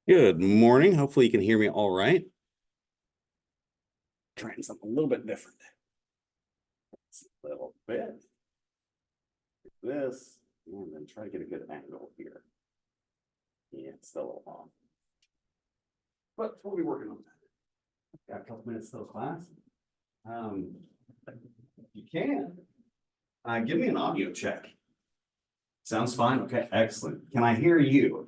Good morning. Hopefully you can hear me all right. Trying something a little bit different. A little bit. This, and then try to get a good angle here. Yeah, it's still a little off. But we'll be working on that. Got a couple minutes till class. You can. Give me an audio check. Sounds fine. Okay, excellent. Can I hear you?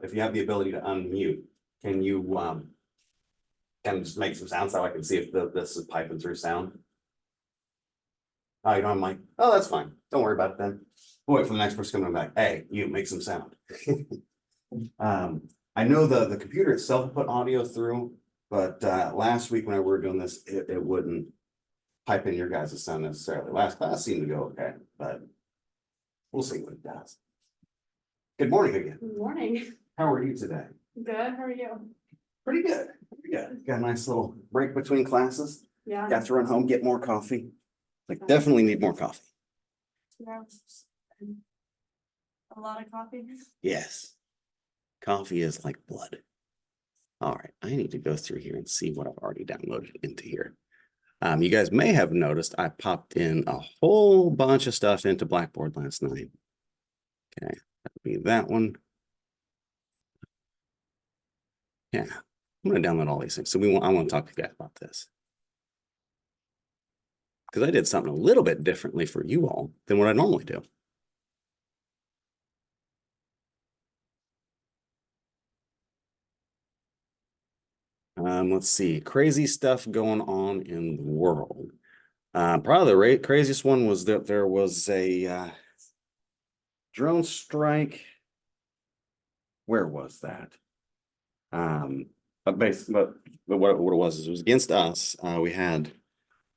If you have the ability to unmute, can you kind of just make some sound so I can see if this is piping through sound? Oh, you know, I'm like, oh, that's fine. Don't worry about it then. We'll wait for the next person coming back. Hey, you make some sound. I know the computer itself put audio through, but last week when we were doing this, it wouldn't pipe in your guys' sound necessarily. Last class seemed to go okay, but we'll see what it does. Good morning again. Good morning. How are you today? Good. How are you? Pretty good. Pretty good. Got a nice little break between classes. Yeah. Got to run home, get more coffee. Like, definitely need more coffee. Yeah. A lot of coffee. Yes. Coffee is like blood. All right. I need to go through here and see what I've already downloaded into here. You guys may have noticed I popped in a whole bunch of stuff into Blackboard last night. Okay. That would be that one. Yeah. I'm going to download all these things. So I want to talk to you guys about this. Because I did something a little bit differently for you all than what I normally do. Let's see, crazy stuff going on in the world. Probably the craziest one was that there was a drone strike. Where was that? But what it was is it was against us. We had, I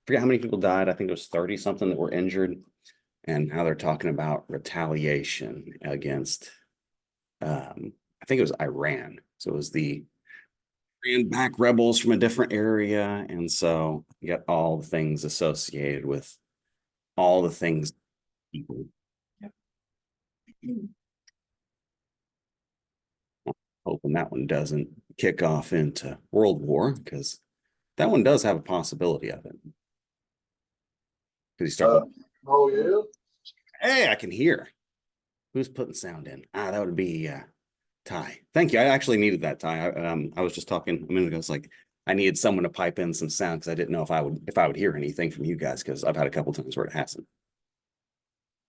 forget how many people died. I think it was 30 something that were injured, and now they're talking about retaliation against, I think it was Iran. So it was the back rebels from a different area, and so you got all the things associated with all the things people. Hoping that one doesn't kick off into World War, because that one does have a possibility of it. Because you start. Oh yeah. Hey, I can hear. Who's putting sound in? That would be Ty. Thank you. I actually needed that, Ty. I was just talking a minute ago. It's like I needed someone to pipe in some sound because I didn't know if I would hear anything from you guys, because I've had a couple times where it hasn't.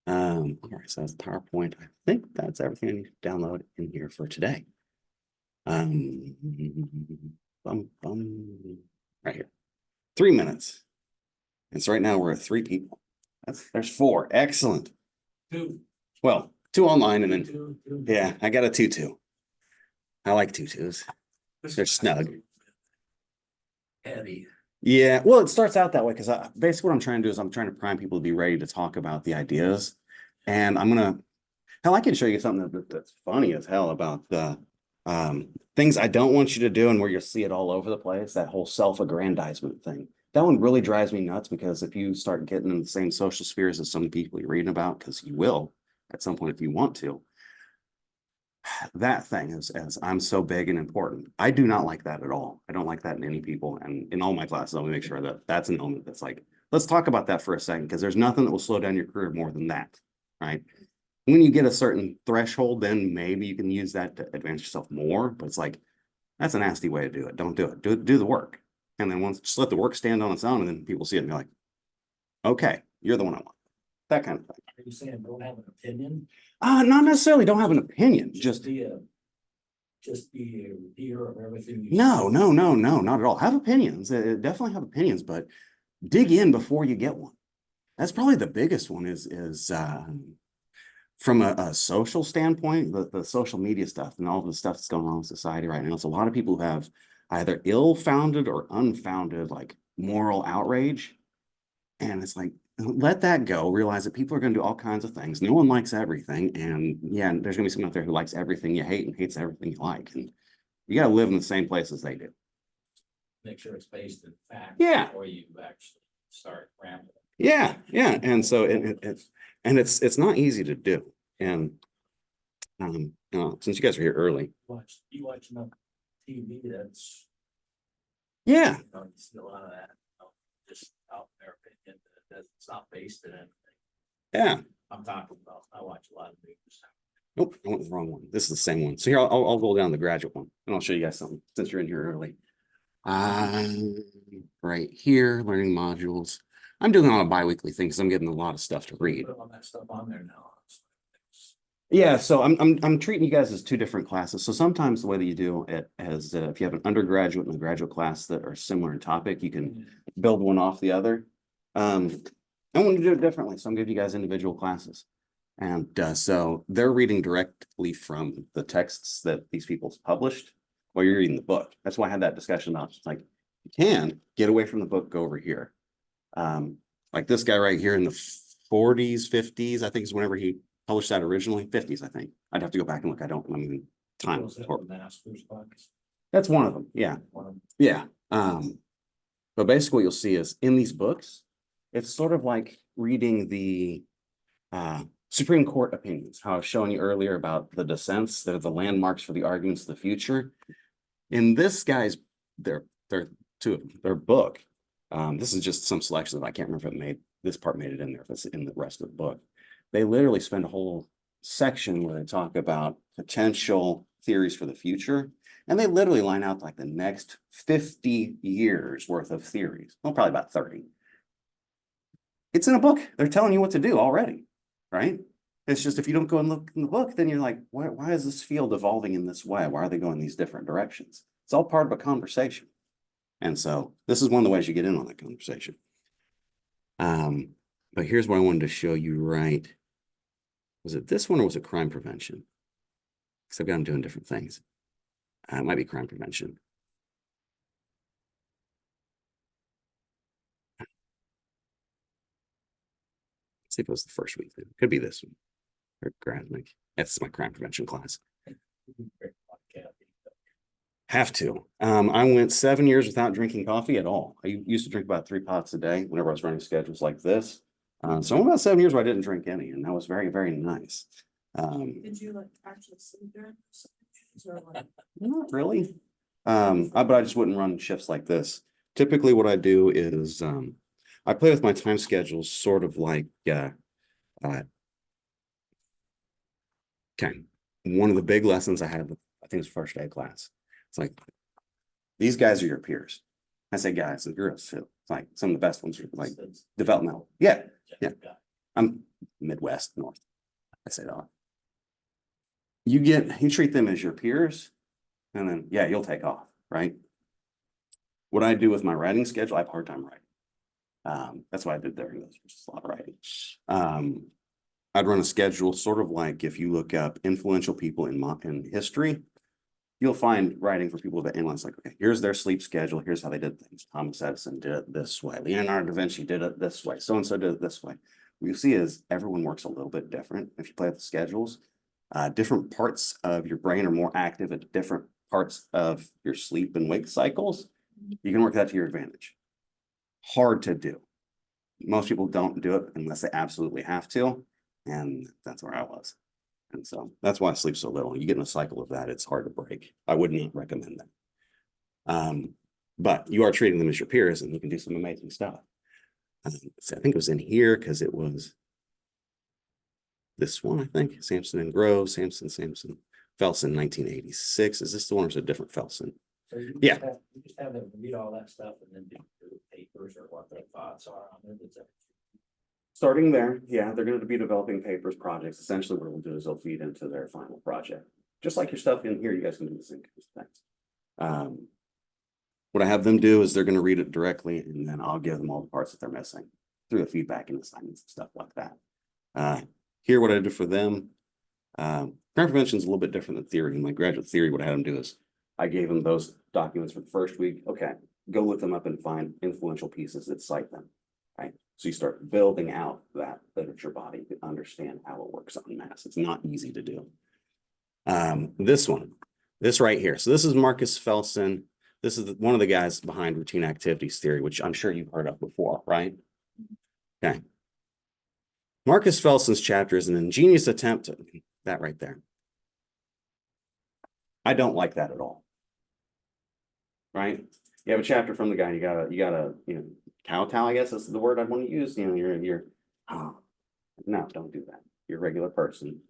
All right, so that's PowerPoint. I think that's everything I need to download in here for today. Right here. 3 minutes. And so right now we're at 3 people. There's 4. Excellent. 2. Well, 2 online, and then yeah, I got a 2-2. I like 2-2s. They're snug. Heavy. Yeah, well, it starts out that way because basically what I'm trying to do is I'm trying to prime people to be ready to talk about the ideas. And hell, I can show you something that's funny as hell about the things I don't want you to do, and where you'll see it all over the place, that whole self-aggrandizement thing. That one really drives me nuts, because if you start getting in the same social spheres as some people you're reading about, because you will at some point if you want to, that thing is, as I'm so big and important. I do not like that at all. I don't like that in any people. And in all my classes, I'll make sure that that's an element that's like, let's talk about that for a second, because there's nothing that will slow down your career more than that, right? When you get a certain threshold, then maybe you can use that to advance yourself more. But it's like, that's a nasty way to do it. Don't do it. Do the work. And then just let the work stand on its own, and then people see it and be like, okay, you're the one I want. That kind of thing. Are you saying don't have an opinion? Not necessarily don't have an opinion. Just be a repeater of everything you No, not at all. Have opinions. Definitely have opinions, but dig in before you get one. That's probably the biggest one is from a social standpoint, the social media stuff and all the stuff that's going on in society right now. It's a lot of people who have either ill-founded or unfounded like moral outrage. And it's like, let that go. Realize that people are going to do all kinds of things. No one likes everything. And yeah, there's going to be someone out there who likes everything you hate and hates everything you like. And you got to live in the same place as they do. make sure it's based in fact. Yeah. Before you actually start rambling. Yeah. And so it's not easy to do. And since you guys are here early, You watch enough TV, that's, Yeah, you know, you see a lot of that, you know, just out in their opinion, that it's not based in anything. yeah. I'm talking about, I watch a lot of news. Nope, I went the wrong one. This is the same one. So here, I'll go down the graduate one and I'll show you guys something since you're in here early. Right here, learning modules. I'm doing it on a bi-weekly thing because I'm getting a lot of stuff to read. Put all that stuff on there now. Yeah, so I'm treating you guys as two different classes. So sometimes the way that you do it is if you have an undergraduate and a graduate class that are similar in topic, you can build one off the other. I want to do it differently, so I'm giving you guys individual classes. And so they're reading directly from the texts that these people's published while you're reading the book. That's why I had that discussion about like you can get away from the book, go over here. Like this guy right here in the 40s, 50s, I think is whenever he published that originally, 50s, I think. I'd have to go back and look. I don't remember time. Was that the master's box? That's one of them. Yeah. One of them. Yeah. But basically what you'll see is in these books, it's sort of like reading the Supreme Court opinions, how I was showing you earlier about the dissents, they're the landmarks for the arguments of the future. In this guy's, their two of them, their book, this is just some selection that I can't remember if it made, this part made it in there, if it's in the rest of the book. They literally spend a whole section where they talk about potential theories for the future. And they literally line out like the next 50 years worth of theories. Well, probably about 30. It's in a book. They're telling you what to do already, right? It's just if you don't go and look in the book, then you're like, why is this field evolving in this way? Why are they going these different directions? It's all part of a conversation. And so this is one of the ways you get in on that conversation. But here's what I wanted to show you, right? Was it this one or was it crime prevention? Because I've got them doing different things. It might be crime prevention. Let's see if it was the first week. It could be this one. Or Gradnick. That's my crime prevention class. Have to. I went 7 years without drinking coffee at all. I used to drink about 3 pots a day whenever I was running schedules like this. So about 7 years where I didn't drink any, and that was very, very nice. Did you like actually sleep during? Not really. But I just wouldn't run shifts like this. Typically what I do is I play with my time schedules sort of like okay. One of the big lessons I had, I think it was first day of class. It's like, these guys are your peers. I say guys and girls too. It's like some of the best ones are like developmental. Yeah. Yeah. I'm Midwest, North. I say that. You treat them as your peers, and then yeah, you'll take off, right? What I do with my writing schedule, I have a hard time writing. That's why I did during this, which is a lot of writing. I'd run a schedule sort of like if you look up influential people in history, you'll find writing for people that analyze like, okay, here's their sleep schedule. Here's how they did things. Thomas Edison did it this way. Leonardo da Vinci did it this way. So-and-so did it this way. What you see is everyone works a little bit different. If you play with the schedules, different parts of your brain are more active at different parts of your sleep and wake cycles. You can work that to your advantage. Hard to do. Most people don't do it unless they absolutely have to. And that's where I was. And so that's why I sleep so little. You get in a cycle of that, it's hard to break. I would not recommend that. But you are treating them as your peers and you can do some amazing stuff. So I think it was in here because it was this one, I think. Sampson and Grove, Sampson, Felson, 1986. Is this the one or is it a different Felson? So you Yeah. you just have them read all that stuff and then do papers or what their thoughts are on it. Starting there, yeah, they're going to be developing papers, projects. Essentially, what we'll do is they'll feed into their final project. Just like your stuff in here, you guys can do the same things. What I have them do is they're going to read it directly, and then I'll give them all the parts that they're missing through the feedback and assignments and stuff like that. Here, what I did for them, crime prevention is a little bit different than theory. In my graduate theory, what I had them do is I gave them those documents for the first week. Okay, go look them up and find influential pieces that cite them. Right. So you start building out that literature body to understand how it works en masse. It's not easy to do. This right here. So this is Marcus Felson. This is one of the guys behind routine activities theory, which I'm sure you've heard of before, right? Okay. Marcus Felson's chapter is an ingenious attempt to that right there. I don't like that at all. right? You have a chapter from the guy, you gotta, kowtow, I guess is the word I'd want to use, you're, oh, no, don't do that. You're a regular person,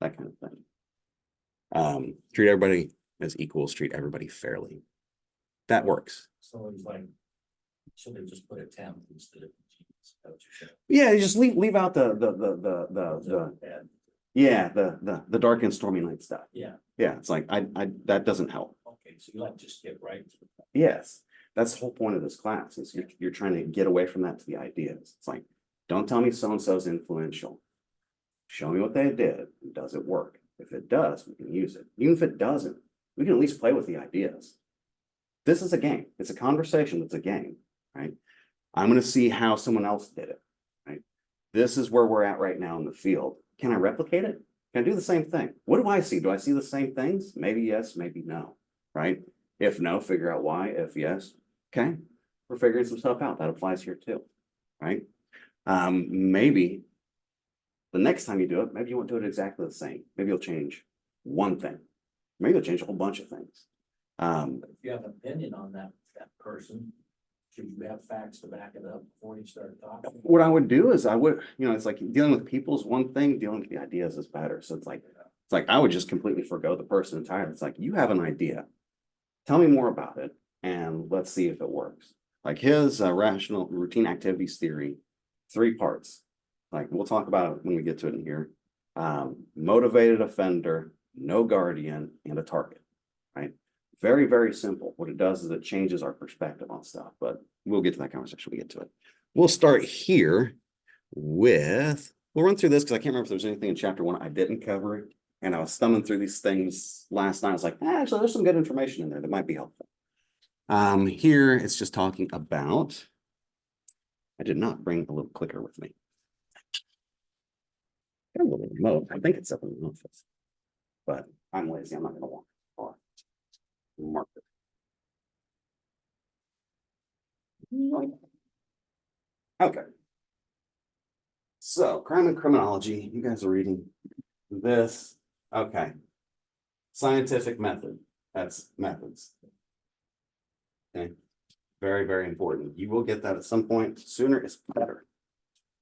that kind of thing. Treat everybody as equals, treat everybody fairly. That works. So it's like, should have just put a 10 instead of G. Is that what you're saying? Yeah, you just leave out the Bad. yeah, the dark and stormy night stuff. Yeah, Yeah, it's like I that doesn't help. okay, so you like just skip right to the point. Yes, that's the whole point of this class is you're trying to get away from that to the ideas. It's like, don't tell me so-and-so is influential. Show me what they did. Does it work? If it does, we can use it. Even if it doesn't, we can at least play with the ideas. This is a game. It's a conversation. It's a game, right? I'm going to see how someone else did it, right? This is where we're at right now in the field. Can I replicate it? Can I do the same thing? What do I see? Do I see the same things? Maybe yes, maybe no, right? If no, figure out why. If yes, okay, we're figuring some stuff out. That applies here too, right? Maybe the next time you do it, maybe you won't do it exactly the same. Maybe you'll change one thing. Maybe you'll change a whole bunch of things. If you have an opinion on that person, should you have facts to back it up before you start talking? What I would do is it's like dealing with people is one thing, dealing with the ideas is better. So it's like I would just completely forgo the person entirely. It's like, you have an idea. Tell me more about it and let's see if it works. Like his rational routine activities theory, 3 parts. Like we'll talk about it when we get to it in here. Motivated offender, no guardian, and a target, right? Very, very simple. What it does is it changes our perspective on stuff, but we'll get to that conversation when we get to it. We'll start here with, we'll run through this because I can't remember if there's anything in chapter 1 I didn't cover. And I was thumbing through these things last night. I was like, actually, there's some good information in there that might be helpful. Here it's just talking about, I did not bring a little clicker with me. Got a little remote. I think it's up in the office, but I'm lazy. I'm not going to walk far. Mark it. Okay. So, crime and criminology. You guys are reading this. Okay. Scientific method. That's methods. Okay. Very, very important. You will get that at some point. Sooner is better.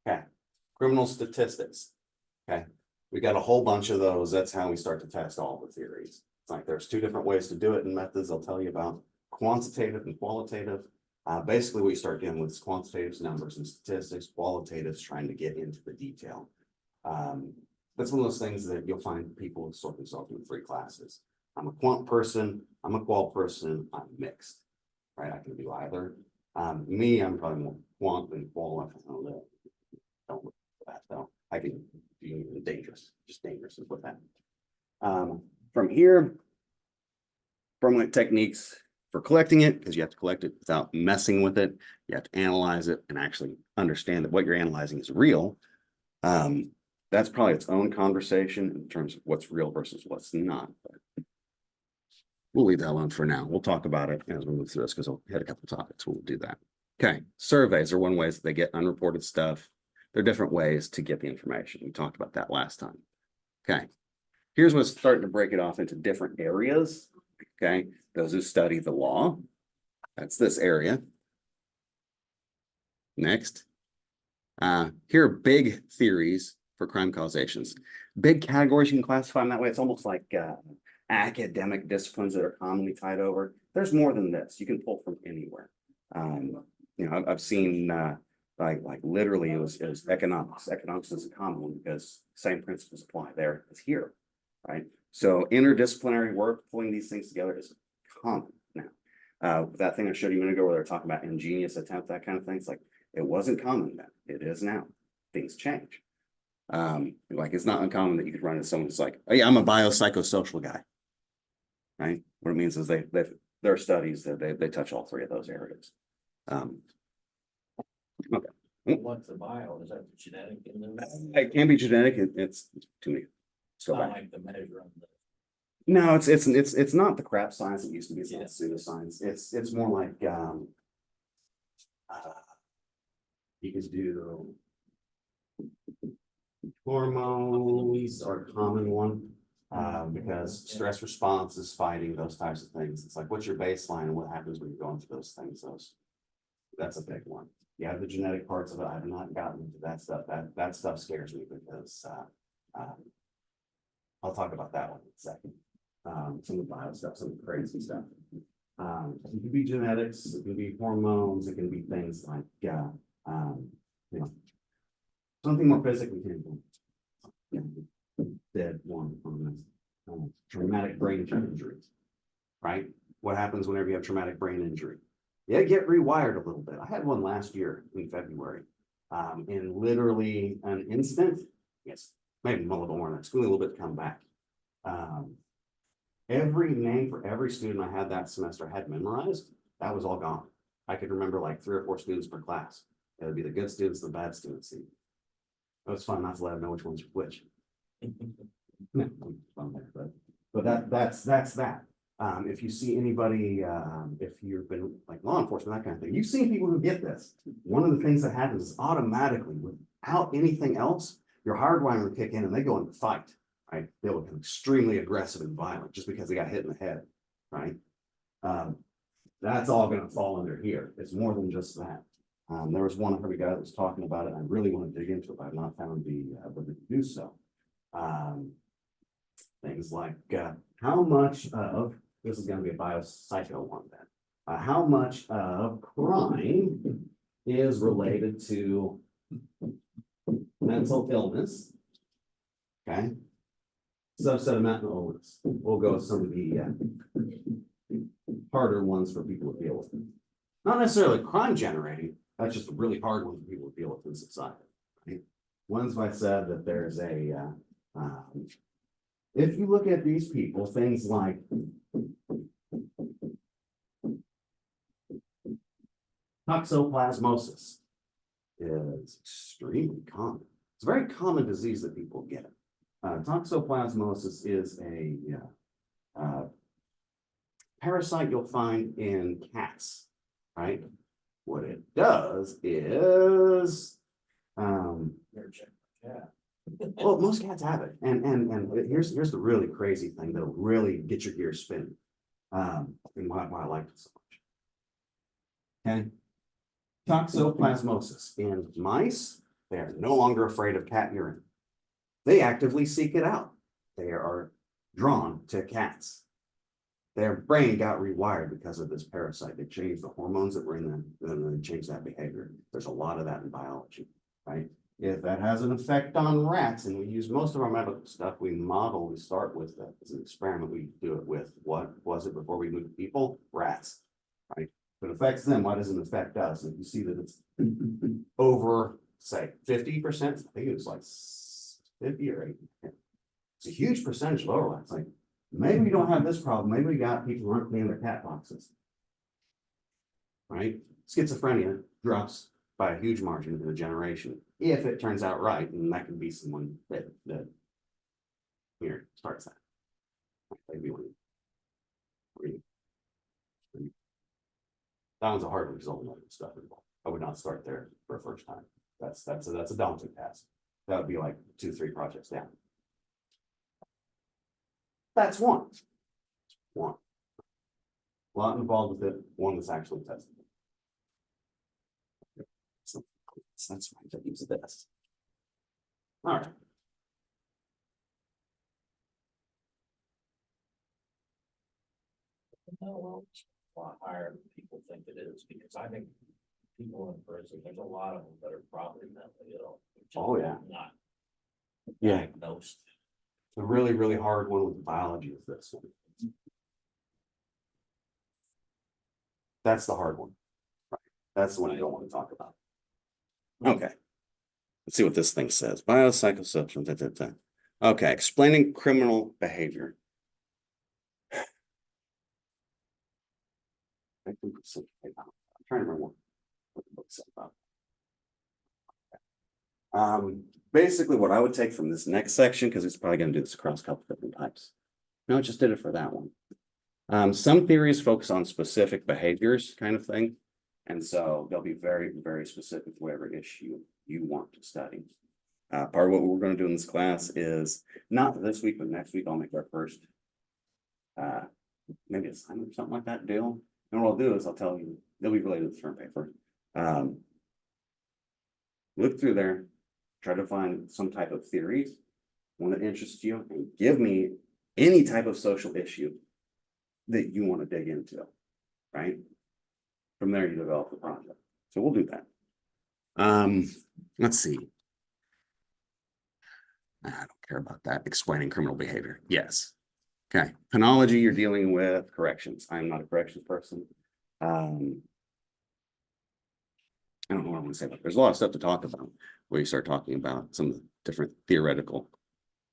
Okay. Criminal statistics. Okay. We got a whole bunch of those. That's how we start to test all the theories. It's like there's 2 different ways to do it in methods. I'll tell you about quantitative and qualitative. Basically, what you start dealing with is quantitative numbers and statistics, qualitatives trying to get into the detail. That's one of those things that you'll find people sort themselves in 3 classes. I'm a quant person, I'm a qual person, I'm mixed, right? I can do either. Me, I'm probably more quant than qual. I don't know. Don't look for that though. I can be even dangerous, just dangerous is what that. From here, from techniques for collecting it, because you have to collect it without messing with it. You have to analyze it and actually understand that what you're analyzing is real. That's probably its own conversation in terms of what's real versus what's not. But we'll leave that alone for now. We'll talk about it as we move through this because we'll hit a couple of topics. We'll do that. Okay. Surveys are one way that they get unreported stuff. There are different ways to get the information. We talked about that last time. Okay. Here's what's starting to break it off into different areas. Okay. Those who study the law. That's this area. Next. Here are big theories for crime causations. Big categories you can classify them that way. It's almost like academic disciplines that are commonly tied over. There's more than this. You can pull from anywhere. I've seen like literally it was economics. Economics is a common one because same principles apply there as here, right? So interdisciplinary work, pulling these things together is common now. That thing I showed you a minute ago where they're talking about ingenious attempt, that kind of thing. It's like, it wasn't common then. It is now. Things change. Like it's not uncommon that you could run into someone who's like, oh yeah, I'm a biopsychosocial guy. Right? What it means is there are studies that they touch all 3 of those areas. Okay. What's the bio? Is that the genetic in there? It can be genetic. It's too many. So Not like the measure on the. no, it's not the crap science it used to be. It's not pseudoscience. It's more like you could do hormones are a common one. Because stress response is fighting, those types of things. It's like, what's your baseline and what happens when you're going through those things? That's a big one. You have the genetic parts of it. I have not gotten into that stuff. That stuff scares me because, I'll talk about that one in a second. Some of the bio stuff, some of the crazy stuff. It can be genetics, it can be hormones, it can be things like, you know, something more physically tangible. Dead one on this. Traumatic brain injuries, right? What happens whenever you have traumatic brain injury? Yeah, get rewired a little bit. I had one last year in February. In literally an instant, yes, maybe a little more than that. It's going a little bit to come back. Every name for every student I had that semester had memorized. That was all gone. I could remember like 3 or 4 students per class. It would be the good students, the bad students. It was fun not to let them know which ones were which. But that's that. If you see anybody, if you've been like law enforcement, that kind of thing, you've seen people who get this. One of the things that happens is automatically, without anything else, your hardwiring will kick in and they go into fight, right? They become extremely aggressive and violent just because they got hit in the head, right? That's all going to fall under here. It's more than just that. There was one, I heard a guy that was talking about it. I really want to dig into it, but I've not found the ability to do so. Things like how much of this is going to be a biopsycho one then. How much of crime is related to mental illness? Okay. Subset of mental illness. We'll go with some of the harder ones for people to deal with. Not necessarily crime generating. That's just a really hard one for people to deal with in society. Right? Once I said that there's a if you look at these people, things like toxoplasmosis is extremely common. It's a very common disease that people get. Toxoplasmosis is a parasite you'll find in cats, right? What it does is, well, most cats have it, and here's the really crazy thing that'll really get your gears spinning, and why I like it so much. Okay, toxoplasmosis in mice, they are no longer afraid of cat urine. They actively seek it out. They are drawn to cats. Their brain got rewired because of this parasite. They changed the hormones that were in them, and then they changed that behavior. There's a lot of that in biology, right? If that has an effect on rats, and we use most of our medical stuff, we start with that as an experiment. We do it with what was it before we moved to people? Rats, right? If it affects them, why doesn't it affect us? If you see that it's over, say, 50%, I think it was like 50 or 80. It's a huge percentage of overlap. It's like, maybe we don't have this problem. Maybe we got people who aren't cleaning their cat boxes, right? Schizophrenia drops by a huge margin in a generation, if it turns out right, and that could be someone that here starts that. Maybe that one's a hard result of stuff involved. I would not start there for a first time. That's a daunting task. That would be like 2-3 projects down. That's one. A lot involved with it. One that's actually tested. So that's right. I use this. All right. No, well, it's a lot higher than people think it is, because I think people in prison, there's a lot of them that are probably mentally ill. Oh, yeah. Not Yeah. diagnosed. The really, really hard one with biology is this one. That's the hard one. Right. That's the one I don't want to talk about. Okay. Let's see what this thing says. Biopsychosocial. Okay, explaining criminal behavior. I'm trying to remember what the book said about. Basically what I would take from this next section, because it's probably going to do this across a couple different types. No, it just did it for that one. Some theories focus on specific behaviors kind of thing. And so they'll be very, very specific to whatever issue you want to study. Part of what we're gonna do in this class is not this week, but next week I'll make our first. Maybe assignment or something like that deal. And what I'll do is I'll tell you, they'll be related to the term paper. Look through there, try to find some type of theories, one that interests you, and give me any type of social issue that you want to dig into, right? From there, you develop the project. So we'll do that. Let's see. I don't care about that. Explaining criminal behavior. Yes. Okay. Penology, you're dealing with corrections. I'm not a corrections person. I don't know what I want to say about it. There's a lot of stuff to talk about where you start talking about some of the different theoretical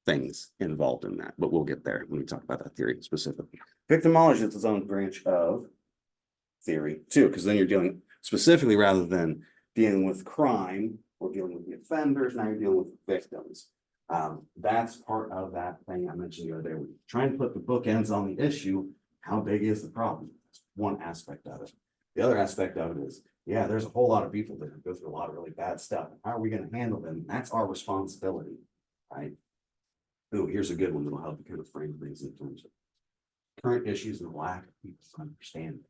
things involved in that, but we'll get there when we talk about that theory specifically. Victimology is its own branch of theory too, because then you're dealing specifically rather than dealing with crime or dealing with the offenders, now you're dealing with victims. That's part of that thing I mentioned the other day. We're trying to put the bookends on the issue. How big is the problem? That's one aspect of it. The other aspect of it is, yeah, there's a whole lot of people that go through a lot of really bad stuff. How are we going to handle them? That's our responsibility, right? Oh, here's a good one that'll help you kind of frame things in terms of current issues and lack of people's understanding.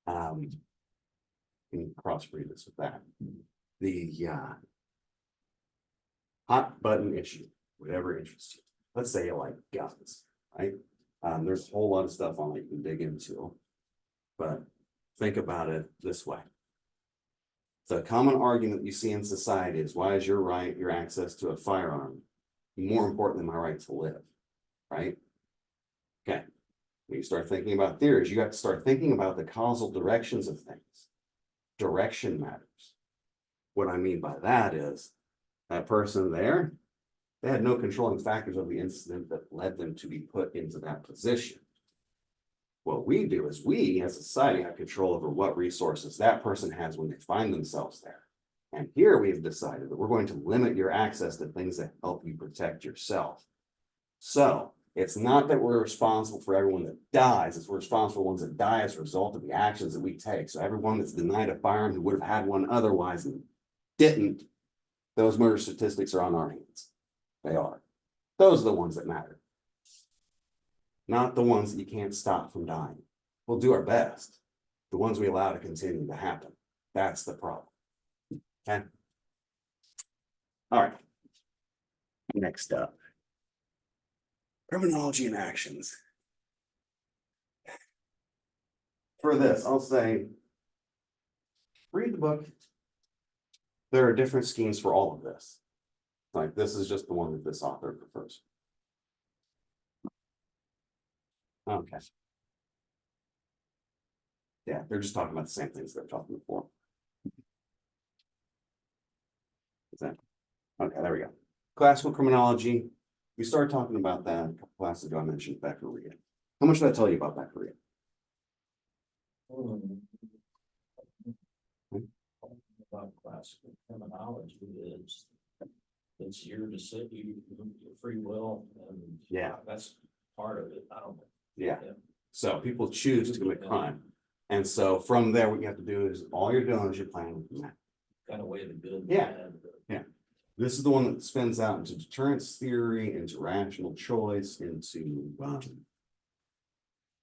And cross-read this with that. The hot button issue, whatever interests you. Let's say you like guns, right? There's a whole lot of stuff on it you can dig into, but think about it this way. The common argument you see in society is, why is your right, your access to a firearm more important than my right to live, right? Okay, when you start thinking about theories, you have to start thinking about the causal directions of things. Direction matters. What I mean by that is, that person there, they had no controlling factors of the incident that led them to be put into that position. What we do is we, as a society, have control over what resources that person has when they find themselves there. And here we have decided that we're going to limit your access to things that help you protect yourself. So it's not that we're responsible for everyone that dies, it's we're responsible for ones that die as a result of the actions that we take. So everyone that's denied a firearm who would have had one otherwise and didn't, those murder statistics are on our hands. They are. Those are the ones that matter. Not the ones that you can't stop from dying. We'll do our best. The ones we allow to continue to happen. That's the problem. Okay. All right. Next up. Criminology and actions. For this, I'll say, read the book. There are different schemes for all of this. Like, this is just the one that this author prefers. Okay. Yeah, they're just talking about the same things they're talking before. Is that? Okay, there we go. Classical criminology. We started talking about that a couple classes ago. I mentioned Beckeria. How much did I tell you about Beckeria? About classical criminology is, it's your decision, your free will, and Yeah. that's part of it. I don't know. Yeah. So people choose to commit crime. And so from there, what you have to do is, all you're doing is you're planning from that. Kind of way the good. and Yeah. bad, but This is the one that spins out into deterrence theory, into rational choice, into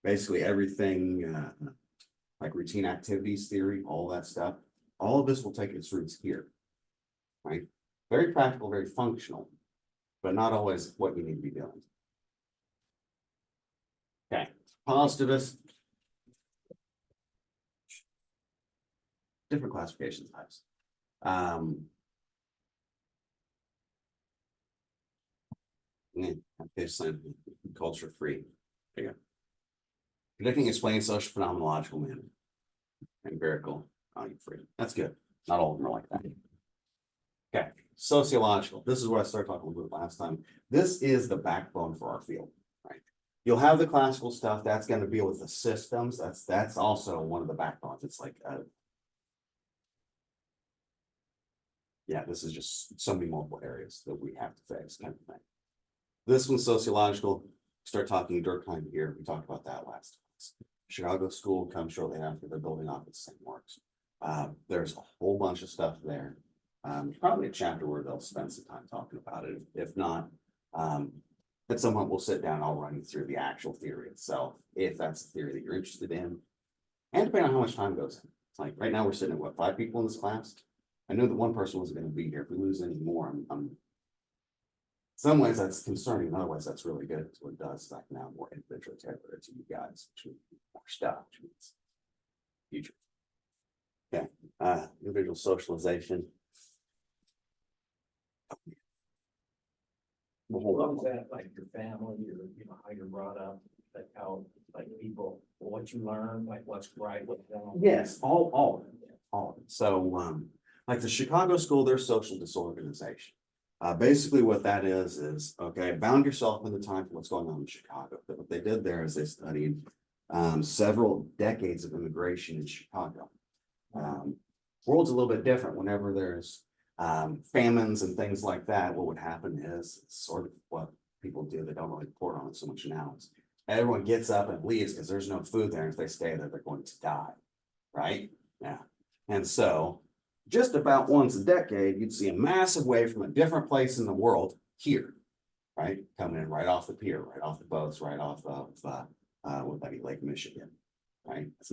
basically everything like routine activities theory, all that stuff. All of this will take its roots here, right? Very practical, very functional, but not always what you need to be doing. Okay, positivist. Different classification types. Culture free. There you go. Predicting, explaining social phenomenological manner. Empirical, free. That's good. Not all of them are like that. Okay, sociological. This is what I started talking about last time. This is the backbone for our field, right? You'll have the classical stuff that's going to deal with the systems. That's also one of the backbones. It's like yeah, this is just so many multiple areas that we have to face, kind of thing. This one's sociological. Start talking Durkheim here. We talked about that last class. Chicago School comes shortly after. They're building off the same works. There's a whole bunch of stuff there. Probably a chapter where they'll spend some time talking about it. If not, at some point we'll sit down, I'll run you through the actual theory itself, if that's the theory that you're interested in. And depending on how much time goes in. It's like, right now we're sitting at what, 5 people in this class? I know that one person wasn't gonna be here. If we lose any more, I'm some ways that's concerning, in other ways that's really good, because what it does is I can have more individual tailored to you guys, which means more stuff, which means future. Okay, individual socialization. What was that, like your family, or, you know, how you're brought up, like how, like people, what you learn, like what's right, what's wrong? Yes, all of it, all of it. So, like the Chicago School, their social disorganization. Basically what that is, okay, bound yourself in the time for what's going on in Chicago. But what they did there is they studied, several decades of immigration in Chicago. World's a little bit different whenever there's, famines and things like that. What would happen is sort of what people do. They don't really report on it so much now. Is everyone gets up and leaves because there's no food there. If they stay there, they're going to die. Right? Yeah. And so just about once a decade, you'd see a massive wave from a different place in the world here, right? Coming in right off the pier, right off the boats, right off of, what would be Lake Michigan, right? That's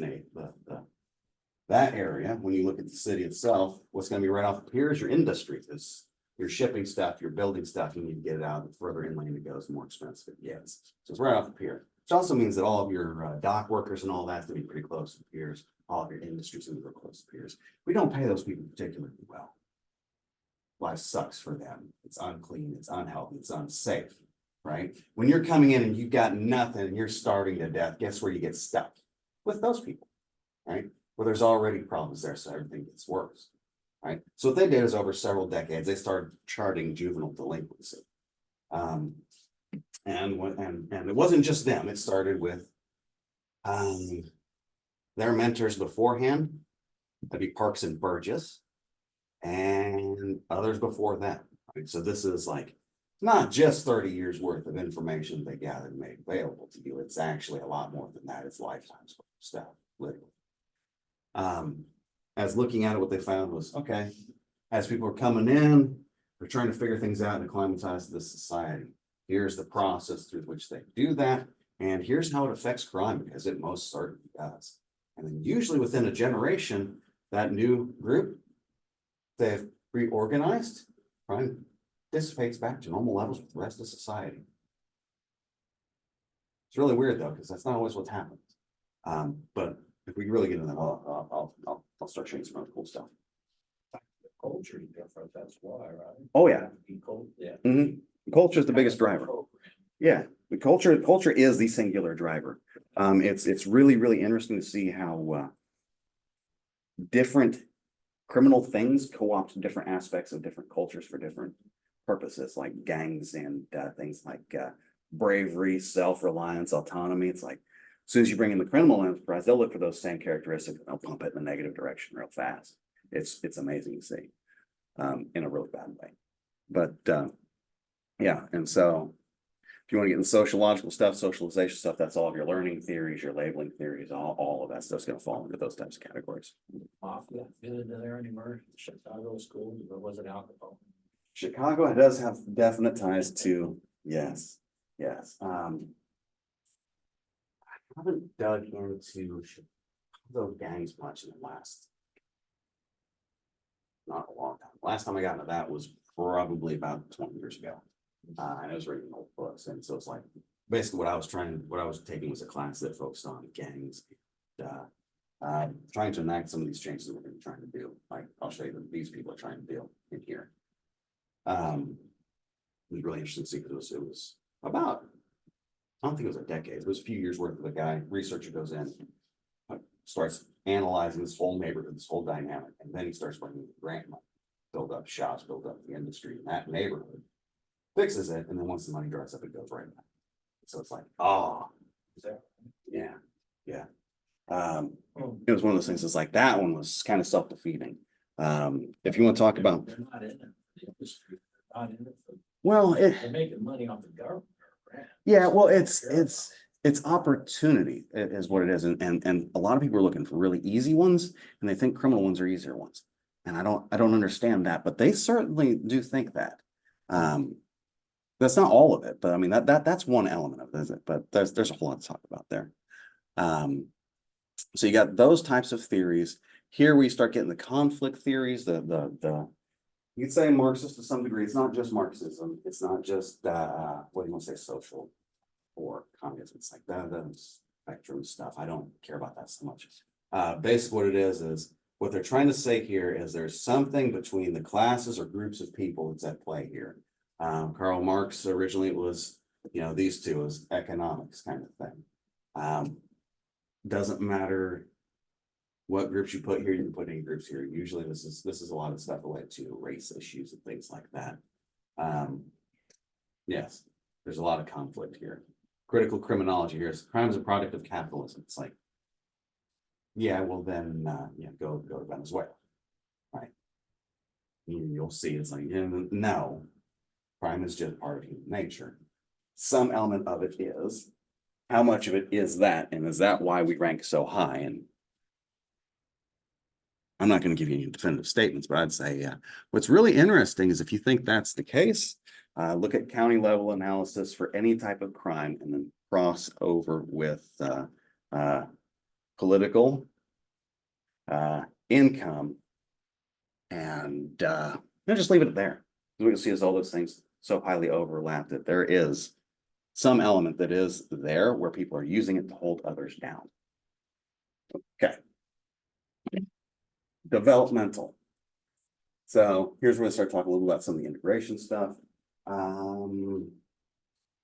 that area, when you look at the city itself, what's gonna be right off the pier is your industry, is your shipping stuff, your building stuff, you need to get it out. The further inland it goes, the more expensive it gets. So it's right off the pier. Which also means that all of your dock workers and all that's gonna be pretty close to the piers. All of your industries gonna be real close to piers. We don't pay those people particularly well. Life sucks for them. It's unclean, it's unhealthy, it's unsafe, right? When you're coming in and you've got nothing and you're starving to death, guess where you get stuck? With those people, right? Where there's already problems there, so everything gets worse, right? So what they did is over several decades, they started charting juvenile delinquency. And it wasn't just them, it started with their mentors beforehand. That'd be Parks and Burgess and others before them. Right? So this is like not just 30 years worth of information they gathered and made available to you. It's actually a lot more than that. It's lifetimes worth of stuff, literally. As looking at it, what they found was, okay, as people are coming in, they're trying to figure things out and acclimatize to this society. Here's the process through which they do that. And here's how it affects crime, because it most certainly does. And then usually within a generation, that new group, they've reorganized, crime dissipates back to normal levels with the rest of society. It's really weird though, because that's not always what happens. But if we really get into that, I'll start showing some other cool stuff. The culture is different, that's why, right? Oh, yeah. Be cold, yeah. Culture is the biggest driver. Yeah, the culture is the singular driver. It's really interesting to see how different criminal things co-opt different aspects of different cultures for different purposes, like gangs and things like bravery, self-reliance, autonomy. It's like as soon as you bring in the criminal enterprise, they'll look for those same characteristics and they'll pump it in the negative direction real fast. It's amazing to see in a really bad way. But yeah, and so if you want to get in sociological stuff, socialization stuff, that's all of your learning theories, your labeling theories, all of that stuff's going to fall into those types of categories. Mafia fit into there anymore? Chicago school, or was it alcohol? Chicago does have definite ties to, yes. I haven't dug into Chicago gangs much in the last, not a long time. Last time I got into that was probably about 20 years ago. And I was reading old books, and so it's like basically what I was taking was a class that focused on gangs, trying to enact some of these changes that we're going to be trying to do. Like I'll show you that these people are trying to do in here. It was really interesting to see because it was about, I don't think it was a decade. It was a few years worth of a guy, researcher goes in, starts analyzing this whole neighborhood, this whole dynamic, and then he starts bringing grant money, build up shops, build up the industry in that neighborhood. Fixes it, and then once the money dries up, it goes right back. So it's like, oh, yeah. It was one of those things. It's like that one was kind of self-defeating. If you want to talk about, They're not in it, the industry, they're not in it. well, They're making money off the government. yeah, well, it's opportunity is what it is, and a lot of people are looking for really easy ones, and they think criminal ones are easier ones. And I don't understand that, but they certainly do think that. That's not all of it, but I mean, that's one element of it, isn't it? But there's a whole lot to talk about there. So you got those types of theories. Here we start getting the conflict theories, you could say Marxist to some degree. It's not just Marxism. It's not just what do you want to say, social or communism. It's like the spectrum stuff. I don't care about that so much. Basically what it is what they're trying to say here is there's something between the classes or groups of people that's at play here. Karl Marx originally was, these two is economics kind of thing. Doesn't matter what groups you put here, you can put any groups here. Usually this is a lot of stuff related to race issues and things like that. Yes, there's a lot of conflict here. Critical criminology here is crime is a product of capitalism. It's like, yeah, well then, go to Venezuela, right? You'll see it's like, no, crime is just part of human nature. Some element of it is. How much of it is that? And is that why we rank so high? And I'm not going to give you any definitive statements, but I'd say what's really interesting is if you think that's the case, look at county level analysis for any type of crime and then cross over with political income and just leave it there. What you'll see is all those things so highly overlap that there is some element that is there where people are using it to hold others down. Okay. Developmental. So here's where we start talking a little about some of the integration stuff.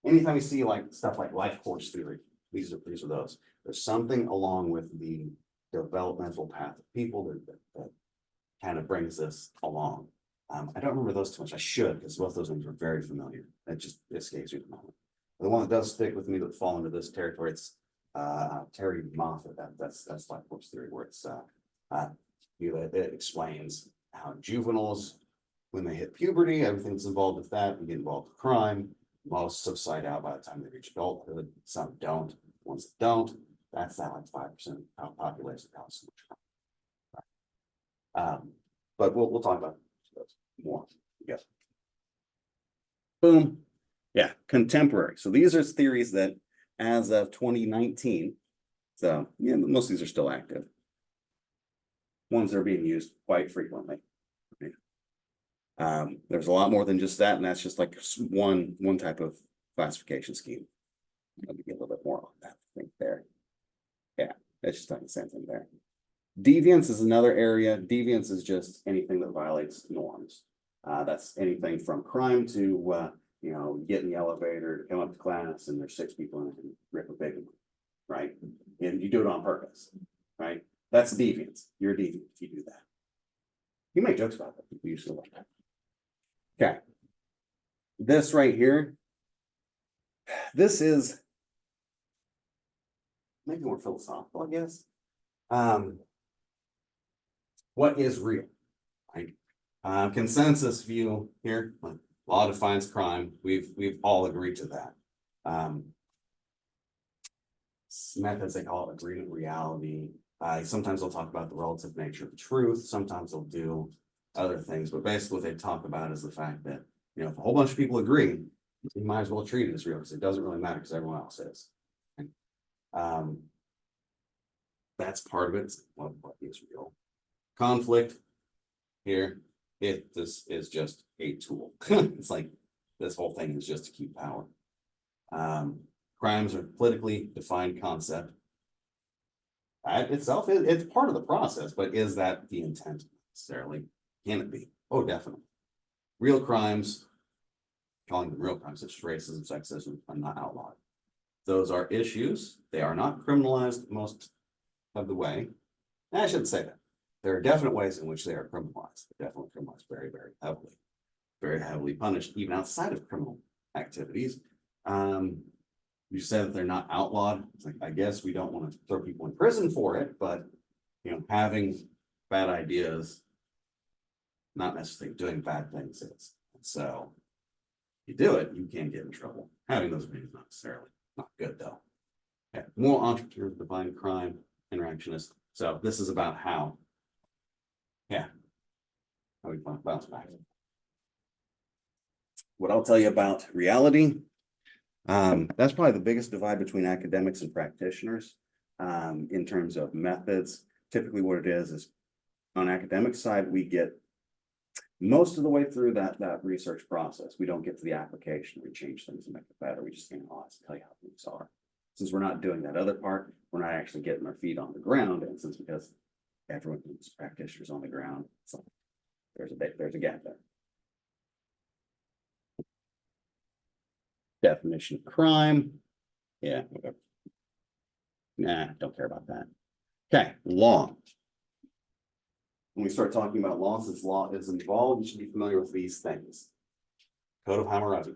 Anytime you see like stuff like life course theory, these are those. There's something along with the developmental path of people that kind of brings this along. I don't remember those too much. I should, because both those names are very familiar. That just escapes me at the moment. The one that does stick with me that fall into this territory, it's Terry Moffat. That's life course theory, where it's it explains how juveniles, when they hit puberty, everything's involved with that. We get involved with crime. Most subside out by the time they reach adulthood. Some don't. Ones that don't, that's that like 5% of population causes so much crime. But we'll talk about those more. Yes. Boom. Yeah, contemporary. So these are theories that, as of 2019, so yeah, most of these are still active. Ones that are being used quite frequently. There's a lot more than just that, and that's just like one type of classification scheme. Let me get a little bit more on that. I think there. Yeah, it's just like the same thing there. Deviance is another area. Deviance is just anything that violates norms. That's anything from crime to get in the elevator to come up to class and there's 6 people in it and rip a big one, right? And you do it on purpose, right? That's deviance. You're a deviant if you do that. You make jokes about that. People used to like that. Okay. This right here, this is maybe more philosophical, I guess. What is real? Right? Consensus view here, like law defines crime. We've all agreed to that. Methods they call it agreement reality. Sometimes they'll talk about the relative nature of the truth. Sometimes they'll do other things, but basically what they talk about is the fact that if a whole bunch of people agree, you might as well treat it as real because it doesn't really matter because everyone else is. That's part of it. What is real? Conflict here, this is just a tool. It's like this whole thing is just to keep power. Crimes are politically defined concept. That itself it's part of the process, but is that the intent necessarily? Can it be? Oh, definitely. Real crimes, calling them real crimes such as racism, sexism, are not outlawed. Those are issues. They are not criminalized most of the way. And I shouldn't say that. There are definite ways in which they are criminalized. They're definitely criminalized very heavily punished, even outside of criminal activities. You say that they're not outlawed. It's like, I guess we don't want to throw people in prison for it, but having bad ideas, not necessarily doing bad things is. So you do it, you can get in trouble. Having those opinions not necessarily not good though. Okay. Moral entrepreneurs define crime, interactionist. So this is about how. Yeah. How we bounce back. What I'll tell you about reality, that's probably the biggest divide between academics and practitioners, in terms of methods. Typically what it is on academic side, we get most of the way through that research process. We don't get to the application. We change things and make it better. We just can't honestly tell you how things are. Since we're not doing that other part, we're not actually getting our feet on the ground. And since because everyone needs practitioners on the ground, so there's a gap there. Definition of crime. Yeah, whatever. Nah, don't care about that. Okay, law. When we start talking about law, since law is involved, you should be familiar with these things. Code of Hammurabi.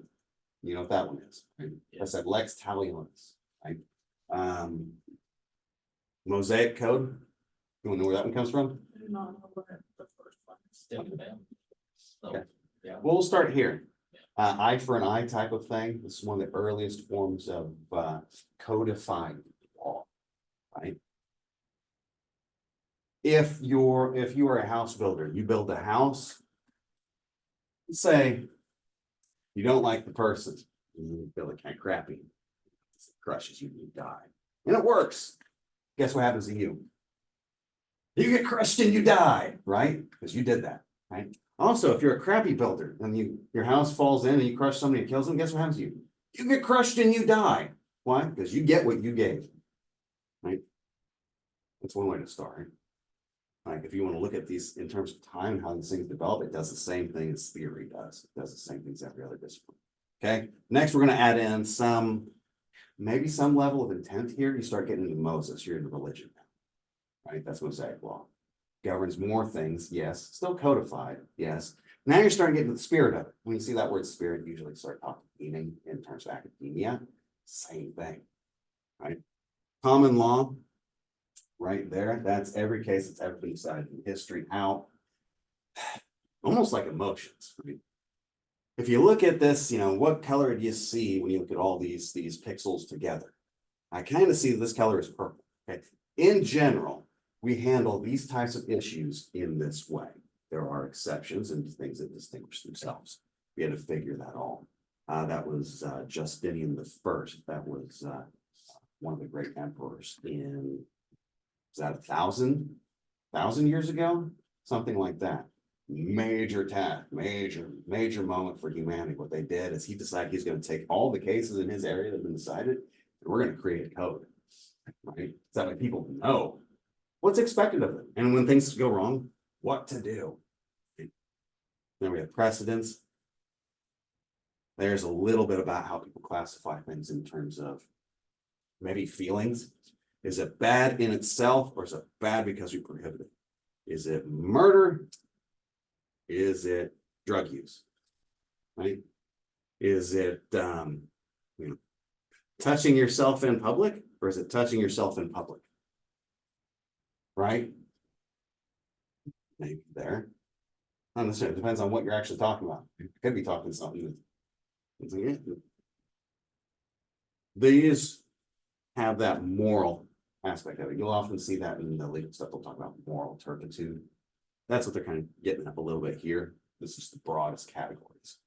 You know what that one is, right? I said Lex Talionis, right? Mosaic Code. You want to know where that one comes from? I do not know what the first one is. Still them. So, Okay. yeah. Well, we'll start here. Eye for an eye type of thing. This is one of the earliest forms of codified law, right? If you are a house builder, you build a house, say you don't like the person, you build it kind of crappy, it crushes you, you die, and it works. Guess what happens to you? You get crushed and you die, right? Because you did that, right? Also, if you're a crappy builder and your house falls in and you crush somebody and kills them, guess what happens to you? You get crushed and you die. Why? Because you get what you gave, right? That's one way to start. Like if you want to look at these in terms of time and how these things develop, it does the same thing as theory does. It does the same things every other discipline. Okay. Next, we're going to add in maybe some level of intent here. You start getting into Moses, you're into religion now, right? That's Mosaic law. Governs more things, yes. Still codified, yes. Now you're starting to get into the spirit of it. When you see that word spirit, you usually start talking meaning in terms of academia. Same thing, right? Common law. Right there, that's every case that's ever been decided in history. How almost like emotions. Right? If you look at this, what color do you see when you look at all these pixels together? I kind of see this color is purple. Okay. In general, we handle these types of issues in this way. There are exceptions and things that distinguish themselves. We had to figure that all. That was Justinian the First. That was one of the great emperors in. Is that 1,000 years ago? Something like that. Major task, major moment for humanity. What they did is he decided he's going to take all the cases in his area that have been decided, and we're going to create a code, right? So that way people know what's expected of them. And when things go wrong, what to do. Then we have precedents. There's a little bit about how people classify things in terms of maybe feelings. Is it bad in itself or is it bad because we prohibit it? Is it murder? Is it drug use? Right? Is it touching yourself in public or is it touching yourself in public? Right? Maybe there. Not necessarily. It depends on what you're actually talking about. You could be talking something that these have that moral aspect of it. You'll often see that in the legal stuff. They'll talk about moral turpitude. That's what they're kind of getting up a little bit here. This is the broadest categories.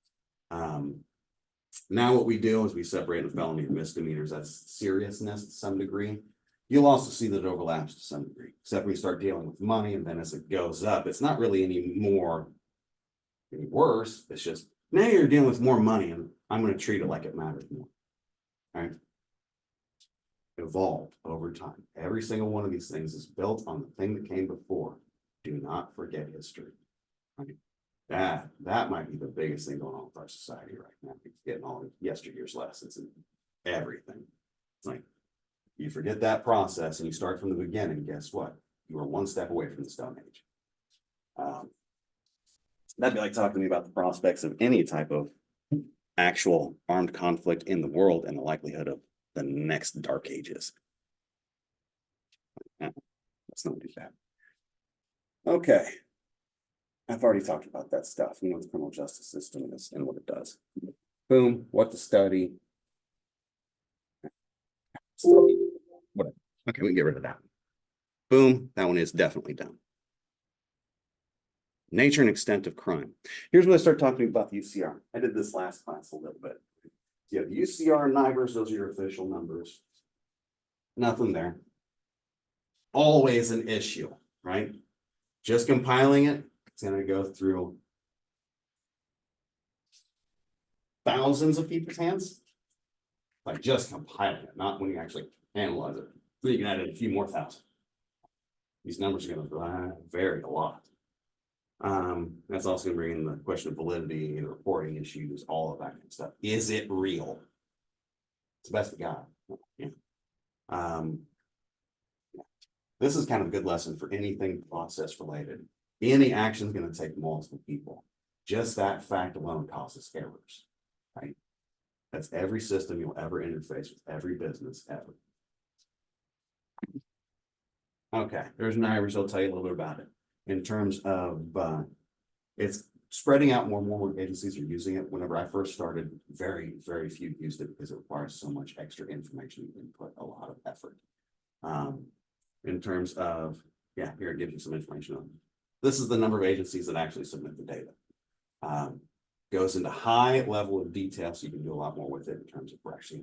Now what we do is we separate the felony and misdemeanors. That's seriousness to some degree. You'll also see that it overlaps to some degree, except when you start dealing with money and then as it goes up, it's not really any worse. It's just now you're dealing with more money and I'm going to treat it like it matters more. All right. Evolved over time. Every single one of these things is built on the thing that came before. Do not forget history. Right? That might be the biggest thing going on with our society right now. It's getting all yesteryear's lessons and everything. It's like you forget that process and you start from the beginning. Guess what? You are one step away from the Stone Age. That'd be like talking to me about the prospects of any type of actual armed conflict in the world and the likelihood of the next dark ages. Let's not do that. Okay. I've already talked about that stuff. You know what the criminal justice system is and what it does. Boom, what to study. Whatever. Okay, we can get rid of that. Boom, that one is definitely done. Nature and extent of crime. Here's when I start talking about the UCR. I did this last class a little bit. You have UCR and NIBRS, those are your official numbers. Nothing there. Always an issue, right? Just compiling it, it's gonna go through thousands of people's hands. Like just compiling it, not when you actually analyze it. So you can add in a few more thousand. These numbers are gonna vary a lot. That's also gonna bring in the question of validity and reporting issues, all of that kind of stuff. Is it real? It's the best we got. Yeah. This is kind of a good lesson for anything process related. Any action is going to take multiple people. Just that fact alone causes errors, right? That's every system you'll ever interface with, every business ever. Okay, there's NIBRS. I'll tell you a little bit about it. In terms of, it's spreading out more and more agencies are using it. Whenever I first started, very, very few used it because it requires so much extra information input, a lot of effort. In terms of, yeah, here it gives you some information on. This is the number of agencies that actually submit the data. Goes into high level of detail, so you can do a lot more with it in terms of actually